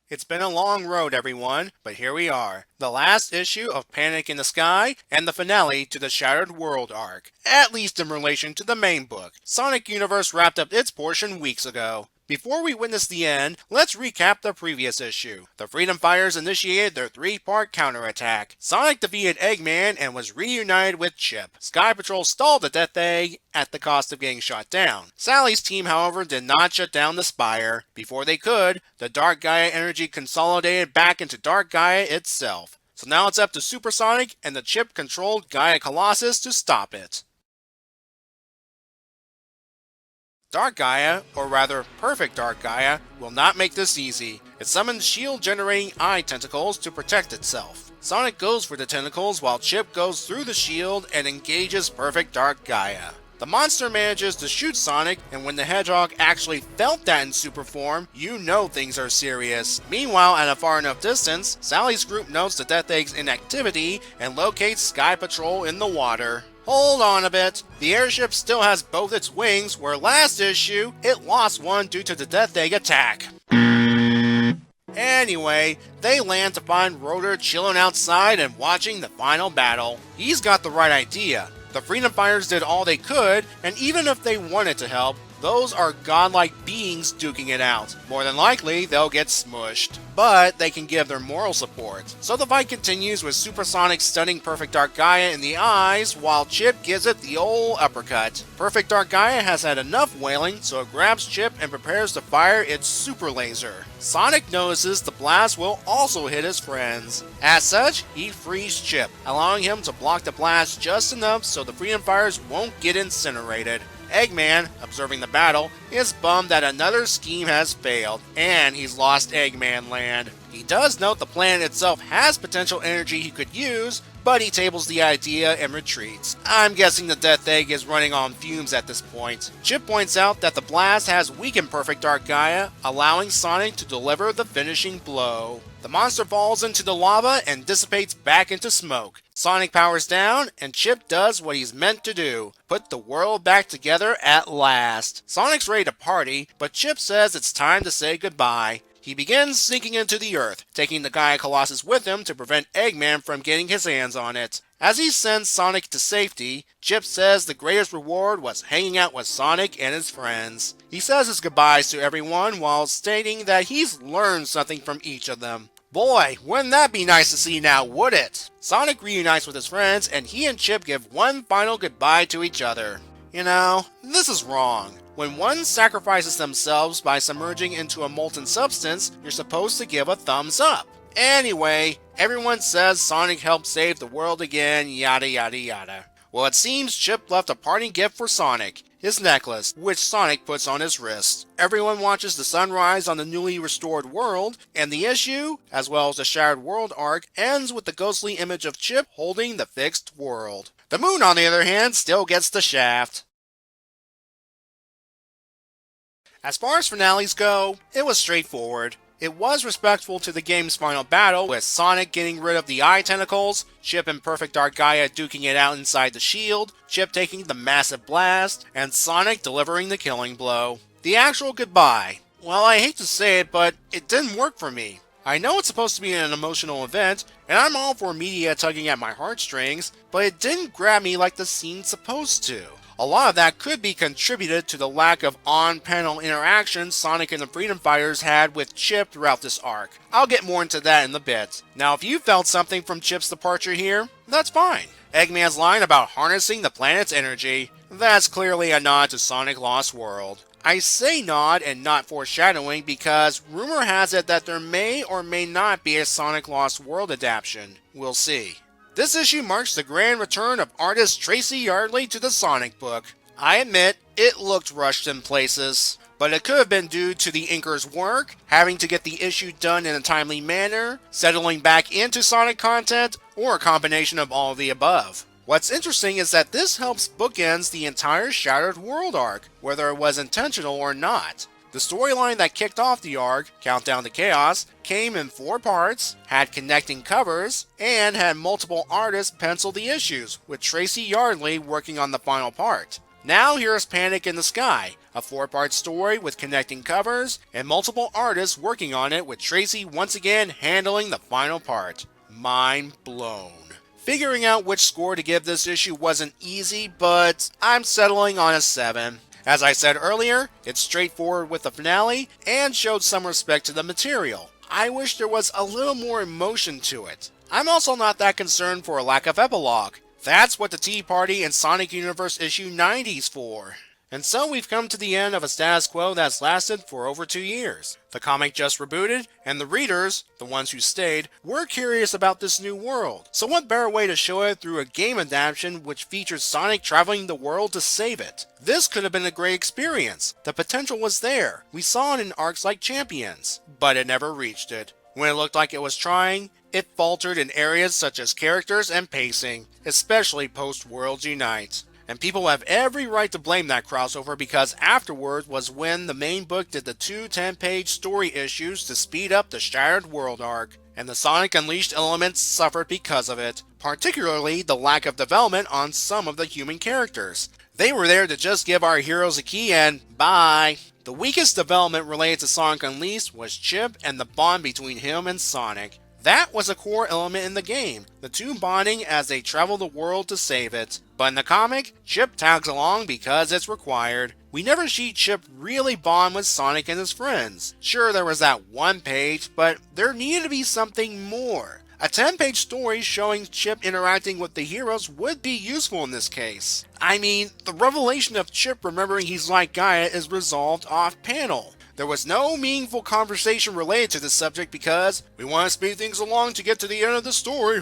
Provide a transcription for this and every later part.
It's been a long road, everyone, but here we are. The last issue of Panic in the Sky and the finale to the Shattered World arc, at least in relation to the main book. Sonic Universe wrapped up its portion weeks ago. Before we witness the end, let's recap the previous issue. The Freedom Fighters initiated their three-part counterattack. Sonic defeated Eggman and was reunited with Chip. Sky Patrol stalled the Death Egg at the cost of getting shot down. Sally's team, however, did not shut down the Spire. Before they could, the Dark Gaia energy consolidated back into Dark Gaia itself. So now it's up to Supersonic and the Chip-controlled Gaia Colossus to stop it. Dark Gaia, or rather Perfect Dark Gaia, will not make this easy. It summons shield-generating eye tentacles to protect itself. Sonic goes for the tentacles while Chip goes through the shield and engages Perfect Dark Gaia. The monster manages to shoot Sonic, and when the Hedgehog actually felt that in super form, you know things are serious. Meanwhile, at a far enough distance, Sally's group notes the Death Egg's inactivity and locates Sky Patrol in the water. Hold on a bit. The airship still has both its wings, where last issue, it lost one due to the Death Egg attack. Anyway, they land to find Rotor chilling outside and watching the final battle. He's got the right idea. The Freedom Fighters did all they could, and even if they wanted to help, those are godlike beings duking it out. More than likely, they'll get smushed. But they can give their moral support. So the fight continues with Supersonic stunning Perfect Dark Gaia in the eyes, while Chip gives it the old uppercut. Perfect Dark Gaia has had enough wailing, so it grabs Chip and prepares to fire its super laser. Sonic notices the blast will also hit his friends. As such, he frees Chip, allowing him to block the blast just enough so the Freedom Fighters won't get incinerated. Eggman, observing the battle, is bummed that another scheme has failed, and he's lost Eggman Land. He does note the planet itself has potential energy he could use, but he tables the idea and retreats. I'm guessing the Death Egg is running on fumes at this point. Chip points out that the blast has weakened Perfect Dark Gaia, allowing Sonic to deliver the finishing blow. The monster falls into the lava and dissipates back into smoke. Sonic powers down, and Chip does what he's meant to do, put the world back together at last. Sonic's ready to party, but Chip says it's time to say goodbye. He begins sinking into the earth, taking the Gaia Colossus with him to prevent Eggman from getting his hands on it. As he sends Sonic to safety, Chip says the greatest reward was hanging out with Sonic and his friends. He says his goodbyes to everyone while stating that he's learned something from each of them. Boy, wouldn't that be nice to see now, would it? Sonic reunites with his friends, and he and Chip give one final goodbye to each other. You know, this is wrong. When one sacrifices themselves by submerging into a molten substance, you're supposed to give a thumbs up. Anyway, everyone says Sonic helped save the world again, yada yada yada. Well, it seems Chip left a parting gift for Sonic, his necklace, which Sonic puts on his wrist. Everyone watches the sunrise on the newly restored world, and the issue, as well as the Shattered World arc, ends with the ghostly image of Chip holding the fixed world. The moon, on the other hand, still gets the shaft. As far as finales go, it was straightforward. It was respectful to the game's final battle, with Sonic getting rid of the eye tentacles, Chip and Perfect Dark Gaia duking it out inside the shield, Chip taking the massive blast, and Sonic delivering the killing blow. The actual goodbye. Well, I hate to say it, but it didn't work for me. I know it's supposed to be an emotional event, and I'm all for media tugging at my heartstrings, but it didn't grab me like the scene's supposed to. A lot of that could be contributed to the lack of on-panel interaction Sonic and the Freedom Fighters had with Chip throughout this arc. I'll get more into that in a bit. Now, if you felt something from Chip's departure here, that's fine. Eggman's line about harnessing the planet's energy, that's clearly a nod to Sonic Lost World. I say nod and not foreshadowing because rumor has it that there may or may not be a Sonic Lost World adaptation. We'll see. This issue marks the grand return of artist Tracy Yardley to the Sonic book. I admit, it looked rushed in places, but it could have been due to the inker's work, having to get the issue done in a timely manner, settling back into Sonic content, or a combination of all of the above. What's interesting is that this helps bookends the entire Shattered World arc, whether it was intentional or not. The storyline that kicked off the arc, Countdown to Chaos, came in 4 parts, had connecting covers, and had multiple artists pencil the issues, with Tracy Yardley working on the final part. Now here's Panic in the Sky, a 4-part story with connecting covers and multiple artists working on it, with Tracy once again handling the final part. Mind blown. Figuring out which score to give this issue wasn't easy, but I'm settling on a 7. As I said earlier, it's straightforward with the finale and showed some respect to the material. I wish there was a little more emotion to it. I'm also not that concerned for a lack of epilogue. That's what the Tea Party and Sonic Universe issue 90's for. And so we've come to the end of a status quo that's lasted for over 2 years. The comic just rebooted, and the readers, the ones who stayed, were curious about this new world. So what better way to show it through a game adaptation which features Sonic traveling the world to save it? This could have been a great experience. The potential was there. We saw it in arcs like Champions, but it never reached it. When it looked like it was trying, it faltered in areas such as characters and pacing, especially post-Worlds Unite. And people have every right to blame that crossover, because afterwards was when the main book did the 2 10-page story issues to speed up the Shattered World arc, and the Sonic Unleashed elements suffered because of it, particularly the lack of development on some of the human characters. They were there to just give our heroes a key and bye. The weakest development related to Sonic Unleashed was Chip and the bond between him and Sonic. That was a core element in the game, the two bonding as they travel the world to save it. But in the comic, Chip tags along because it's required. We never see Chip really bond with Sonic and his friends. Sure, there was that one page, but there needed to be something more. A 10-page story showing Chip interacting with the heroes would be useful in this case. I mean, the revelation of Chip remembering he's like Gaia is resolved off-panel. There was no meaningful conversation related to this subject because we want to speed things along to get to the end of the story.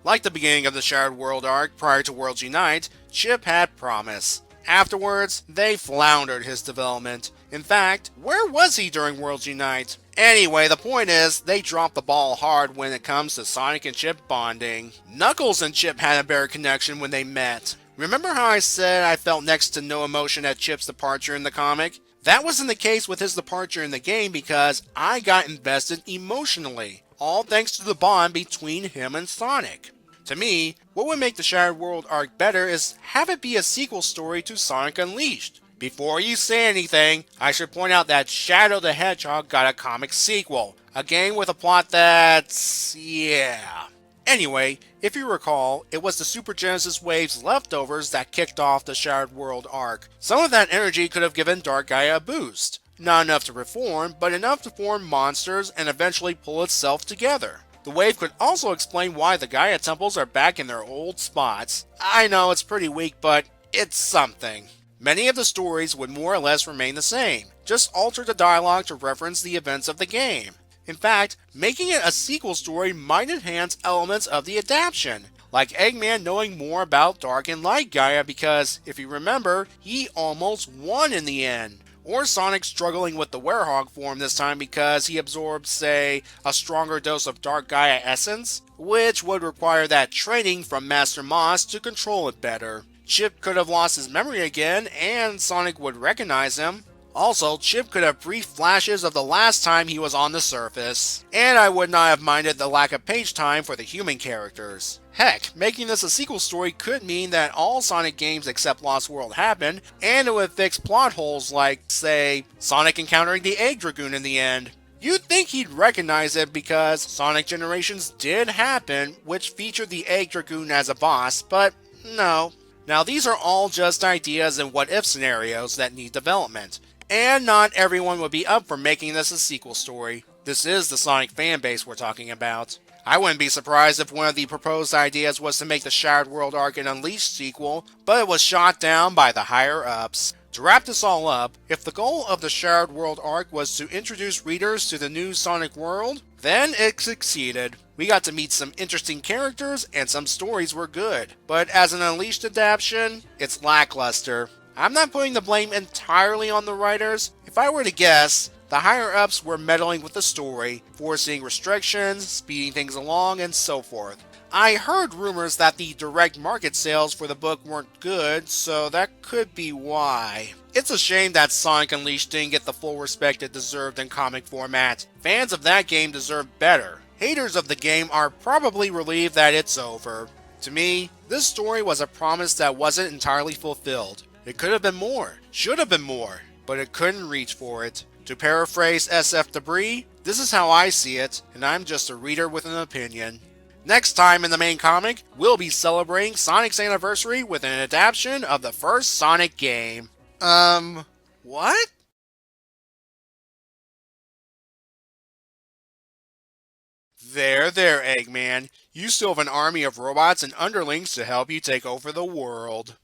Like the beginning of the Shattered World arc prior to Worlds Unite, Chip had promise. Afterwards, they floundered his development. In fact, where was he during Worlds Unite? Anyway, the point is, they dropped the ball hard when it comes to Sonic and Chip bonding. Knuckles and Chip had a better connection when they met. Remember how I said I felt next to no emotion at Chip's departure in the comic? That wasn't the case with his departure in the game because I got invested emotionally, all thanks to the bond between him and Sonic. To me, what would make the Shattered World arc better is have it be a sequel story to Sonic Unleashed. Before you say anything, I should point out that Shadow the Hedgehog got a comic sequel, a game with a plot that's... yeah. Anyway, if you recall, it was the Super Genesis Wave's leftovers that kicked off the Shattered World arc. Some of that energy could have given Dark Gaia a boost. Not enough to reform, but enough to form monsters and eventually pull itself together. The wave could also explain why the Gaia temples are back in their old spots. I know it's pretty weak, but it's something. Many of the stories would more or less remain the same, just alter the dialogue to reference the events of the game. In fact, making it a sequel story might enhance elements of the adaptation, like Eggman knowing more about Dark and Light Gaia because, if you remember, he almost won in the end. Or Sonic struggling with the Werehog form this time because he absorbed, say, a stronger dose of Dark Gaia essence, which would require that training from Master Moss to control it better. Chip could have lost his memory again, and Sonic would recognize him. Also, Chip could have brief flashes of the last time he was on the surface. And I would not have minded the lack of page time for the human characters. Heck, making this a sequel story could mean that all Sonic games except Lost World happen, and it would fix plot holes like, say, Sonic encountering the Egg Dragoon in the end. You'd think he'd recognize it because Sonic Generations did happen, which featured the Egg Dragoon as a boss, but no. Now these are all just ideas and what-if scenarios that need development. And not everyone would be up for making this a sequel story. This is the Sonic fanbase we're talking about. I wouldn't be surprised if one of the proposed ideas was to make the Shattered World arc an Unleashed sequel, but it was shot down by the higher-ups. To wrap this all up, if the goal of the Shattered World arc was to introduce readers to the new Sonic world, then it succeeded. We got to meet some interesting characters and some stories were good, but as an Unleashed adaptation, it's lackluster. I'm not putting the blame entirely on the writers. If I were to guess, the higher-ups were meddling with the story, forcing restrictions, speeding things along, and so forth. I heard rumors that the direct market sales for the book weren't good, so that could be why. It's a shame that Sonic Unleashed didn't get the full respect it deserved in comic format. Fans of that game deserve better. Haters of the game are probably relieved that it's over. To me, this story was a promise that wasn't entirely fulfilled. It could have been more, should have been more, but it couldn't reach for it. To paraphrase SF Debris, this is how I see it, and I'm just a reader with an opinion. Next time in the main comic, we'll be celebrating Sonic's anniversary with an adaptation of the first Sonic game. What? There, Eggman. You still have an army of robots and underlings to help you take over the world.